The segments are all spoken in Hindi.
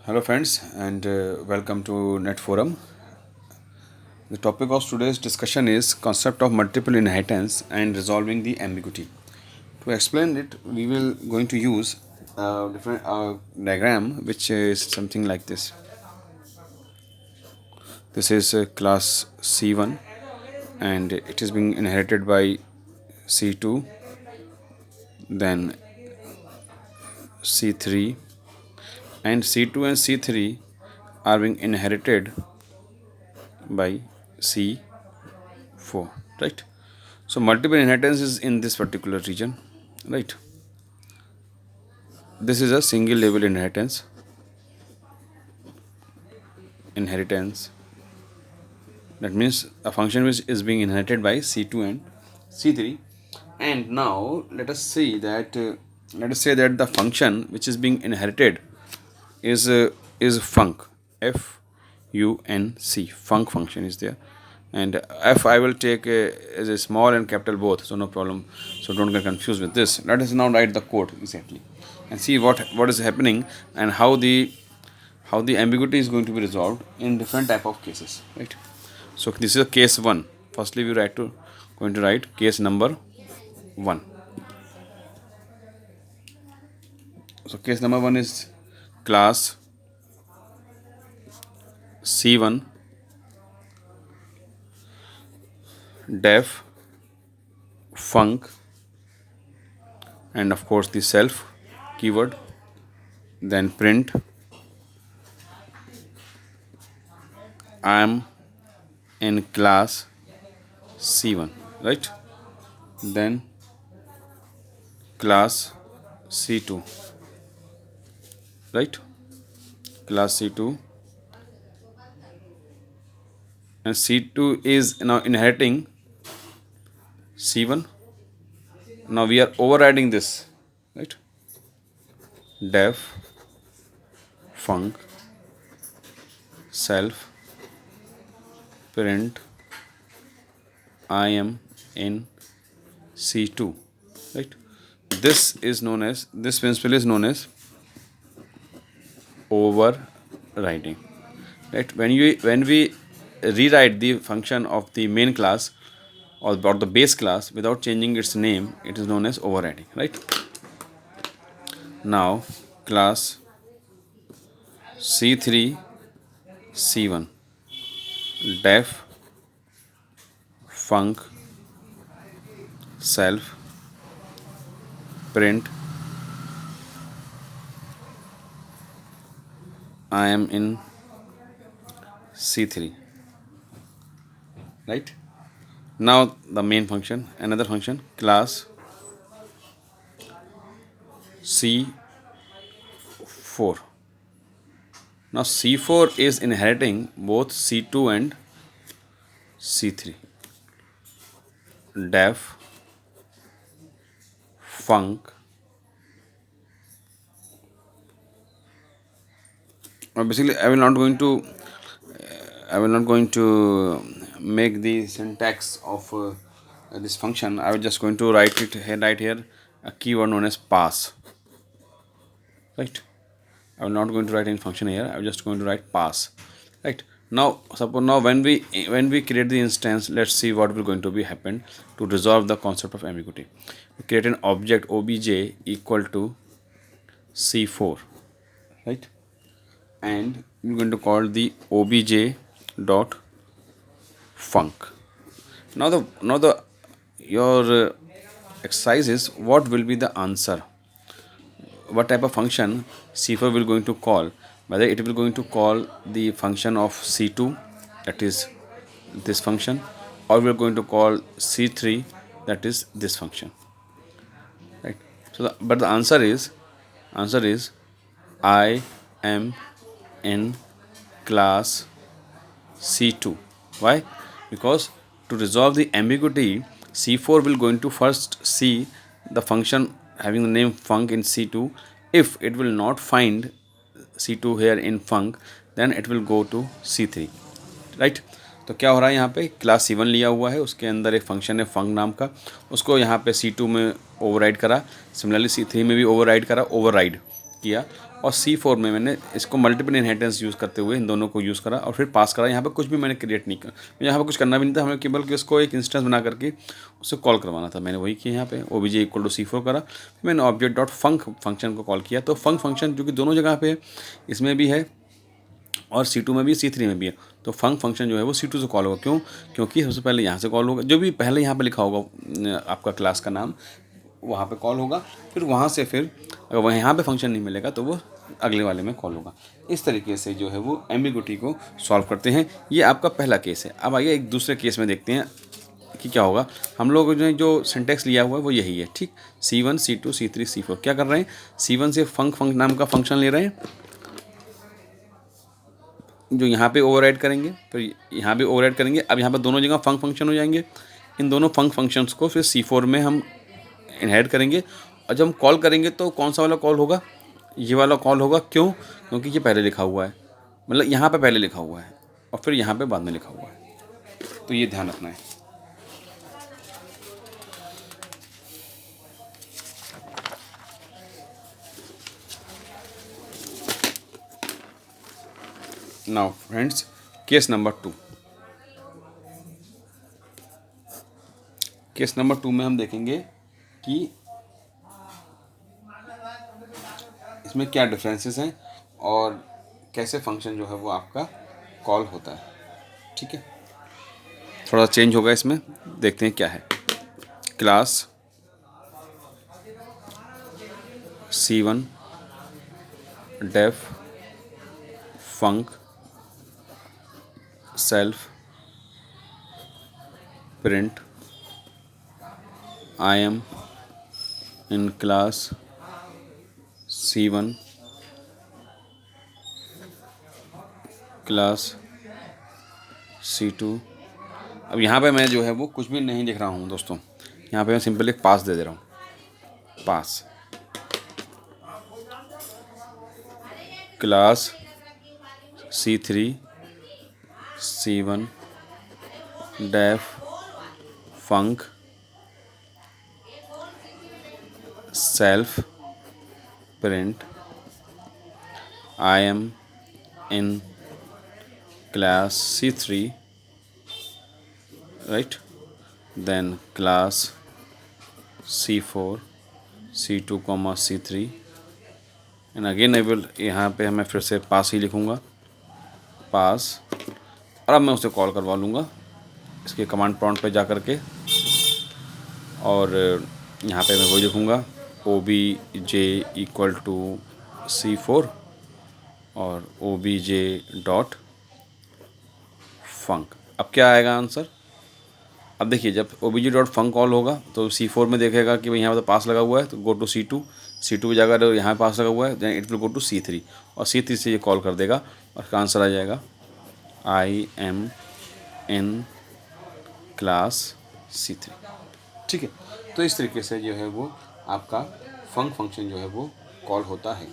Hello friends and welcome to Net Forum. The topic of today's discussion is concept of multiple inheritance and resolving the ambiguity. To explain it, we will going to use a different diagram which is something like this. This is class C1 and it is being inherited by C2, then C3, and C2 and C3 are being inherited by C4, right? So multiple inheritance is in this particular region, right? This is a single level inheritance. That means a function which is being inherited by C2 and C3. And now let us say that the function which is being inherited is func, F-U-N-C. Func function is there, and F I will take as a small and capital both, so no problem. So don't get confused with this. Let us now write the code exactly and see what is happening and how the ambiguity is going to be resolved in different type of cases, right? So this is a case 1. Firstly, we going to write case number 1. So case number 1 is class C1 def func, and of course the self keyword, then print I am in class C1, right? Then class C2, right? Class C2, and C2 is now inheriting C1. Now we are overriding this, right? Def func self print I am in C2, right? This principle is known as overriding, right? When we rewrite the function of the main class or the base class without changing its name, it is known as overriding, right? Now class C3 C1 def func self print I am in C3, right? Now the main function, another function, class C4. Now C4 is inheriting both C2 and C3. Def func basically I will not going to make the syntax of this function. I will just going to write here a keyword known as pass, right? I will not going to write any function here. I am just going to write pass, right? Now suppose now when we create the instance, let's see what will going to be happen to resolve the concept of ambiguity. We create an object obj equal to C4, right? And we're going to call the obj dot func. Now the your exercise is what will be the answer, what type of function C4 will going to call, whether it will going to call the function of C2, that is this function, or we are going to call C3, that is this function, right? So but the answer is I am in class C2. Why? Because to resolve the ambiguity, C4 will going to first see the function having the name func in C2. If it will not find C2 here in func, then it will go to C3, right? तो क्या हो रहा है यहाँ पे, क्लास C1 लिया हुआ है, उसके अंदर एक फंक्शन है फंक नाम का, उसको यहाँ पे C2 में ओवरराइड करा, सिमिलरली C3 में भी ओवरराइड किया, और C4 में मैंने इसको मल्टीपल इनहेरिटेंस यूज़ करते हुए इन दोनों को यूज़ करा और फिर पास करा। यहाँ पे कुछ भी मैंने क्रिएट नहीं करा, यहाँ पे कुछ करना भी नहीं था, हमें केवल कि उसको एक इंस्टेंस बना करके उससे कॉल करवाना था। मैंने वही किया, यहाँ पे obj इक्वल टू C4 करा, फिर मैंने ऑब्जेक्ट डॉट फंक फंक्शन को कॉल किया। तो फंक फंक्शन जो कि दोनों जगह पे इसमें भी है और C2 में भी C3 में भी है, तो फंक फंक्शन जो है वो C2 से कॉल होगा। क्यों? क्योंकि सबसे पहले यहाँ से कॉल होगा, जो भी पहले यहाँ पे लिखा होगा आपका क्लास का नाम वहाँ पे कॉल होगा, फिर वहाँ से फिर अगर वह यहाँ पे फंक्शन नहीं मिलेगा तो वो अगले वाले में कॉल होगा। इस तरीके से जो है वो एम्बिगुइटी को सॉल्व करते हैं। ये आपका पहला केस है। अब आइए एक दूसरे केस में देखते हैं कि क्या होगा। हम लोग ने जो सिंटेक्स लिया हुआ है वो यही है, ठीक। C1 C2 C3 C4 क्या कर रहे हैं, C1 से फंक नाम का फंक्शन ले रहे हैं जो यहाँ पे ओवरराइड करेंगे, फिर यहाँ पे ओवरराइड करेंगे। अब यहाँ पे दोनों जगह फंक फंक्शन हो जाएंगे। इन दोनों फंक फंक्शंस को फिर C4 में हम इनहेरिट करेंगे और जब हम कॉल करेंगे तो कौन सा वाला कॉल होगा, ये वाला कॉल होगा। क्यों? क्योंकि ये पहले लिखा हुआ है, मतलब यहाँ पे पहले लिखा हुआ है और फिर यहाँ पे बाद में लिखा हुआ है, तो ये ध्यान रखना है। Now friends, case number 2। Case number 2 में हम देखेंगे कि इसमें क्या डिफरेंसेस हैं और कैसे फंक्शन जो है वो आपका कॉल होता है, ठीक है। थोड़ा चेंज होगा इसमें, देखते हैं क्या है। Class C1 def func self print I am in class C1 class C2। अब यहाँ पे मैं जो है वो कुछ भी नहीं लिख रहा हूँ दोस्तों, यहाँ पे मैं सिंपल एक पास दे दे रहा हूँ। Pass class C3 C1 def func self print I am in class C3 right, then class C4 C2 C3 and again I will, यहाँ पे मैं फिर से पास ही लिखूँगा, पास। और अब मैं उसे कॉल करवा लूँगा इसके कमांड प्रॉम्प्ट पे जा कर के, और यहाँ पे मैं वही लिखूँगा obj इक्वल टू C4 और obj डॉट फंक। अब क्या आएगा आंसर? अब देखिए, जब obj डॉट फंक कॉल होगा तो C4 में देखेगा कि भाई यहाँ पर तो पास लगा हुआ है, तो गो टू C2, C2 पे जाकर यहाँ पास लगा हुआ है, then it will go to C3 और C3 से ये कॉल कर देगा और इसका आंसर आ जाएगा आई एम इन क्लास C3, ठीक है। तो इस तरीके से जो है वो आपका फंक फंक्शन जो है वो कॉल होता है।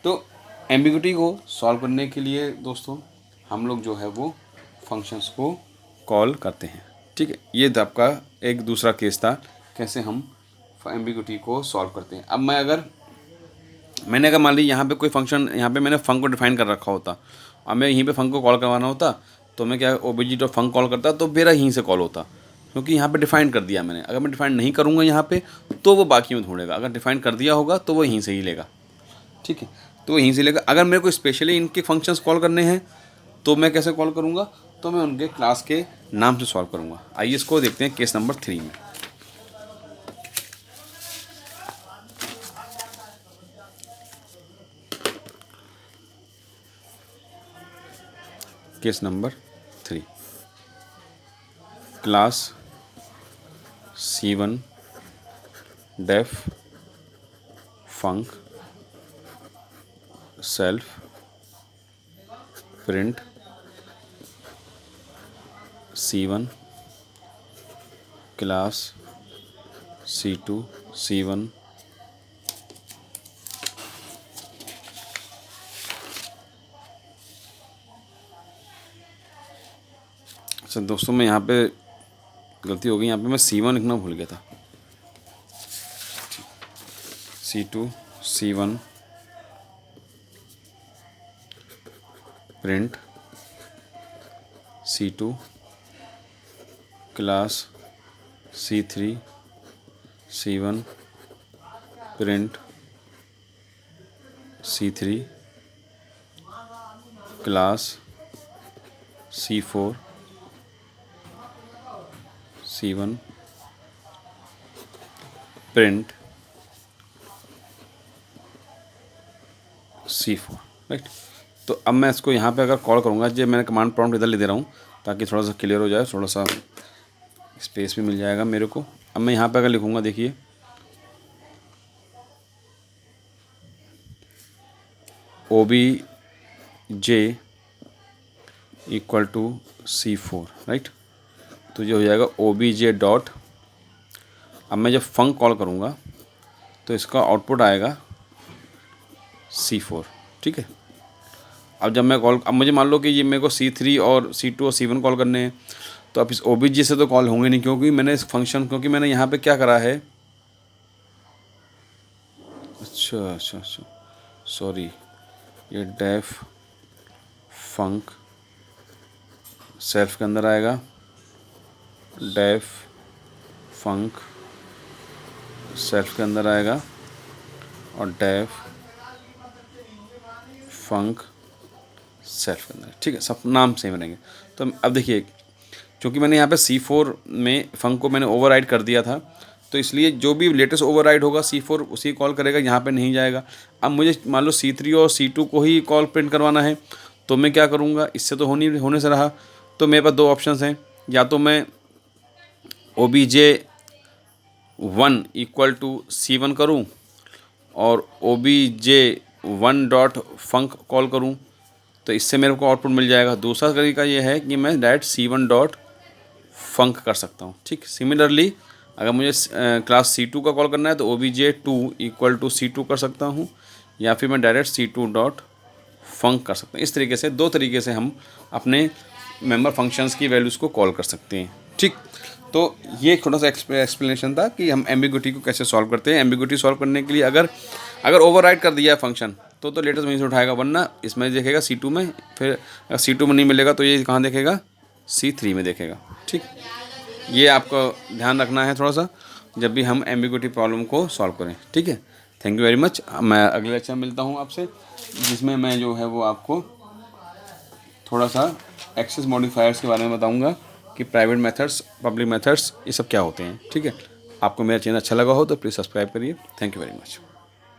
तो एम्बिगुइटी को सॉल्व करने के लिए दोस्तों हम लोग जो है वो फंक्शंस को कॉल करते हैं, ठीक है। ये आपका एक दूसरा केस था, कैसे हम एम्बिगुइटी को सॉल्व करते हैं। अब मैंने अगर मान ली यहाँ पे कोई फंक्शन, यहाँ पे मैंने फंक को डिफाइन कर रखा होता और मैं यहीं पे फंक को कॉल करवाना होता, तो मैं क्या obj डॉट फंक कॉल करता तो मेरा यहीं से कॉल होता, क्योंकि यहाँ पे डिफाइन कर दिया मैंने। अगर मैं डिफाइन नहीं करूँगा यहाँ पे तो वो बाकी में ढूंढेगा, अगर डिफाइन कर दिया होगा तो वो यहीं से ही लेगा, ठीक है। तो यहीं से लेगा। अगर मेरे को स्पेशली इनके फंक्शंस कॉल करने हैं तो मैं कैसे कॉल करूँगा, तो मैं उनके क्लास के नाम से सॉल्व करूँगा। आइए इसको देखते हैं केस नंबर 3 में। Case number 3, class C1 def func self print C1 class C2 C1 अच्छा दोस्तों, मैं यहाँ पे गलती हो गई, यहाँ पे मैं C1 लिखना भूल गया था। C2 C1 print C2 class C3 C1 print C3 class C4 C1 print C4, right. तो अब मैं इसको यहाँ पे अगर कॉल करूँगा, जो मैंने कमांड प्रॉम्प्ट इधर ले दे रहा हूँ ताकि थोड़ा सा क्लियर हो जाए, थोड़ा सा स्पेस भी मिल जाएगा मेरे को। अब मैं यहाँ पे अगर लिखूँगा, देखिए OBJ equal to C4, right. तो ये हो जाएगा OBJ डॉट। अब मैं जब फंक कॉल करूँगा तो इसका आउटपुट आएगा C4, ठीक है। अब जब मैं कॉल, अब मुझे मान लो कि ये मेरे को C3 और C2 और C1 कॉल करने हैं, तो अब इस OBJ से तो कॉल होंगे नहीं, क्योंकि मैंने इस फंक्शन, क्योंकि मैंने यहाँ पे क्या करा है, अच्छा सॉरी, ये डेफ फंक सेल्फ के अंदर आएगा, डेफ फंक सेल्फ के अंदर आएगा, और डेफ फंक सेल्फ के अंदर, ठीक है। सब नाम सेम रहेंगे। तो अब देखिए, क्योंकि मैंने यहाँ पे C4 में फंक को मैंने ओवरराइड कर दिया था, तो इसलिए जो भी लेटेस्ट ओवरराइड होगा C4 उसी कॉल करेगा, यहाँ पे नहीं जाएगा। अब मुझे मान लो C3 और C2 को ही कॉल प्रिंट करवाना है, तो मैं क्या करूँगा, इससे तो होने से रहा। तो मेरे पास दो ऑप्शंस हैं, या तो मैं OBJ1 इक्वल टू C1 करूँ और OBJ1 डॉट फंक कॉल करूँ, तो इससे मेरे को आउटपुट मिल जाएगा। दूसरा तरीका ये है कि मैं डायरेक्ट C1 डॉट फंक कर सकता हूँ, ठीक। सिमिलरली अगर मुझे क्लास C2 का कॉल करना है तो OBJ2 इक्वल टू C2 कर सकता हूँ, या फिर मैं डायरेक्ट C2 डॉट फंक कर सकता हूँ। इस तरीके से, दो तरीके से हम अपने मेंबर फंक्शंस की वैल्यूज़ को कॉल कर सकते हैं, ठीक। तो ये एक छोटा सा एक्सप्लेनेशन था कि हम एम्बिग्यूटी को कैसे सॉल्व करते हैं। एम्बिग्यूटी सॉल्व करने के लिए अगर ओवरराइड कर दिया है फंक्शन, तो लेटेस्ट वहीं से उठाएगा, वरना इसमें देखेगा C2 में, फिर अगर C2 में नहीं मिलेगा तो ये कहाँ देखेगा, C3 में देखेगा, ठीक। ये आपको ध्यान रखना है थोड़ा सा जब भी हम एम्बिग्यूटी प्रॉब्लम को सॉल्व करें, ठीक है। Thank you very much. मैं अगले लेक्चर में मिलता हूँ आपसे, जिसमें मैं जो है वो आपको थोड़ा सा एक्सेस मॉडिफायर्स के बारे में बताऊँगा कि प्राइवेट मेथड्स, पब्लिक मेथड्स, ये सब क्या होते हैं, ठीक है। आपको मेरा चैनल अच्छा लगा हो तो प्लीज़ सब्सक्राइब करिए। Thank you very much.